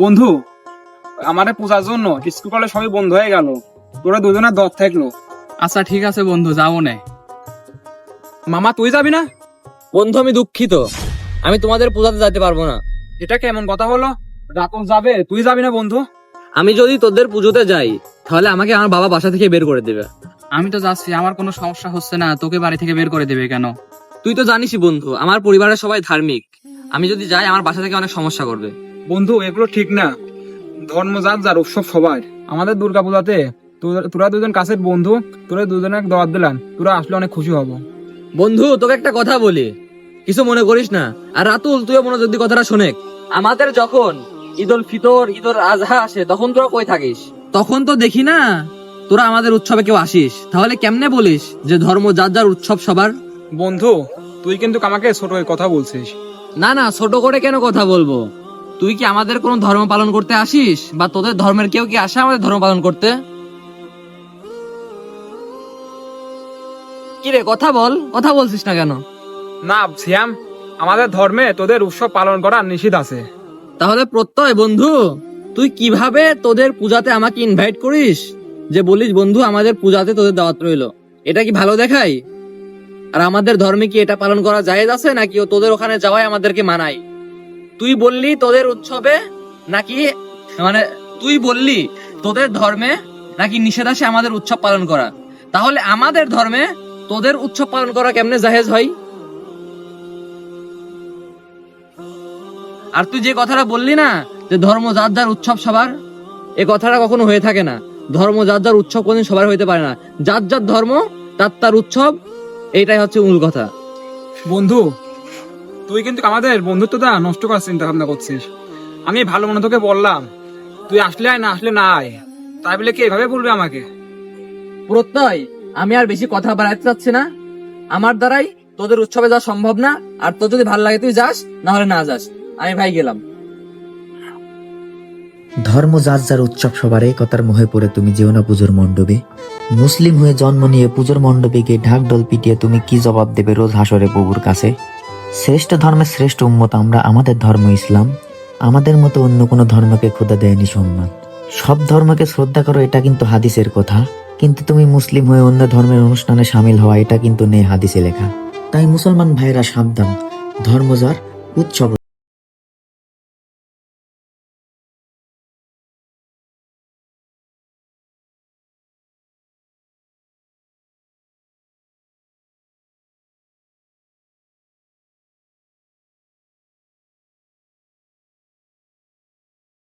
বন্ধু, আমাদের পূজার জন্য স্কুল কলেজ সবই বন্ধ হয়ে গেল, তোরা দুজনের দর থাকলো। আচ্ছা ঠিক আছে বন্ধু, যাবো না। মামা তুই যাবি না? বন্ধু আমি দুঃখিত, আমি তোমাদের পূজাতে যেতে পারবো না। এটা কেমন কথা হলো? রাতুল যাবে, তুই যাবি না বন্ধু? আমি যদি তোদের পুজোতে যাই তাহলে আমাকে আমার বাবা বাসা থেকে বের করে দেবে। আমি তো যাচ্ছি, আমার কোনো সমস্যা হচ্ছে না, তোকে বাড়ি থেকে বের করে দেবে কেন? তুই তো জানিসই বন্ধু, আমার পরিবারের সবাই ধার্মিক, আমি যদি যাই আমার বাসা থেকে অনেক সমস্যা করবে। বন্ধু এগুলো ঠিক না, ধর্ম যার যার, উৎসব সবার। আমাদের দুর্গা পূজাতে তোরা দুজন কাছের বন্ধু, তোরা দুজনে দাওয়াত দিলাম, তোরা আসলে অনেক খুশি হব। বন্ধু তোকে একটা কথা বলি, কিছু মনে করিস না। আর রাতুল তুইও মনোযোগ দিয়ে কথাটা শোনে। আমাদের যখন ঈদ উল ফিতর, ঈদ উল আজহা আসে তখন তোরা কই থাকিস? তখন তো দেখি না তোরা আমাদের উৎসবে কেউ আসিস, তাহলে কেমনে বলিস যে ধর্ম যার যার, উৎসব সবার? বন্ধু তুই কিন্তু আমাকে ছোট হয়ে কথা বলছিস। না না, ছোট করে কেন কথা বলবো? তুই কি আমাদের কোন ধর্ম পালন করতে আসিস, বা তোদের ধর্মের কেউ কি আসে আমাদের ধর্ম পালন করতে? কি রে, কথা বল, কথা বলছিস না কেন? না শ্যাম, আমাদের ধর্মে তোদের উৎসব পালন করা নিষিদ্ধ আছে। তাহলে প্রত্যয় বন্ধু, তুই কিভাবে তোদের পূজাতে আমাকে ইনভাইট করিস, যে বলিস বন্ধু আমাদের পূজাতে তোদের দাওয়াত রইলো? এটা কি ভালো দেখাই? আর আমাদের ধর্মে কি এটা পালন করা জায়েজ আছে, নাকি তোদের ওখানে যাওয়াই আমাদেরকে মানাই? তুই বললি তোদের উৎসবে নাকি, মানে তুই বললি তোদের ধর্মে নাকি নিষেধ আছে আমাদের উৎসব পালন করা, তাহলে আমাদের ধর্মে তোদের উৎসব পালন করা কেমনে জায়েজ হয়? আর তুই যে কথাটা বললি না যে ধর্ম যার যার, উৎসব সবার, এ কথাটা কখনো হয়ে থাকে না। ধর্ম যার যার, উৎসব কোনদিন সবার হইতে পারে না। যার যার ধর্ম তার তার উৎসব, এইটাই হচ্ছে মূল কথা। বন্ধু তুই কিন্তু আমাদের বন্ধুত্বটা নষ্ট করার চিন্তা ভাবনা করছিস। আমি ভালো মনে তোকে বললাম, তুই আসলে আয়, না আসলে না আয়, তাই বলে কি এভাবে বলবে আমাকে? প্রত্যয়, আমি আর বেশি কথা বাড়াতে চাচ্ছি না। আমার দ্বারাই তোদের উৎসবে যাওয়া সম্ভব না। আর তোর যদি ভালো লাগে তুই যাস, না হলে না যাস। আমি ভাই গেলাম। ধর্ম যার যার, উৎসব সবার, এই কথার মোহে পড়ে তুমি যেও না পুজোর মণ্ডপে। মুসলিম হয়ে জন্ম নিয়ে পুজোর মণ্ডপে গিয়ে ঢাক ঢোল পিটিয়ে তুমি কি জবাব দেবে রোজ হাসরে প্রভুর কাছে? শ্রেষ্ঠ ধর্মের শ্রেষ্ঠ উম্মত আমরা, আমাদের ধর্ম ইসলাম। আমাদের মতো অন্য কোনো ধর্মকে খোদা দেয়নি সম্মান। সব ধর্মকে শ্রদ্ধা করো, এটা কিন্তু হাদিসের কথা। কিন্তু তুমি মুসলিম হয়ে অন্য ধর্মের অনুষ্ঠানে সামিল হওয়া, এটা কিন্তু নেই হাদিসে লেখা। তাই মুসলমান ভাইয়েরা সাবধান, ধর্ম যার, উৎসব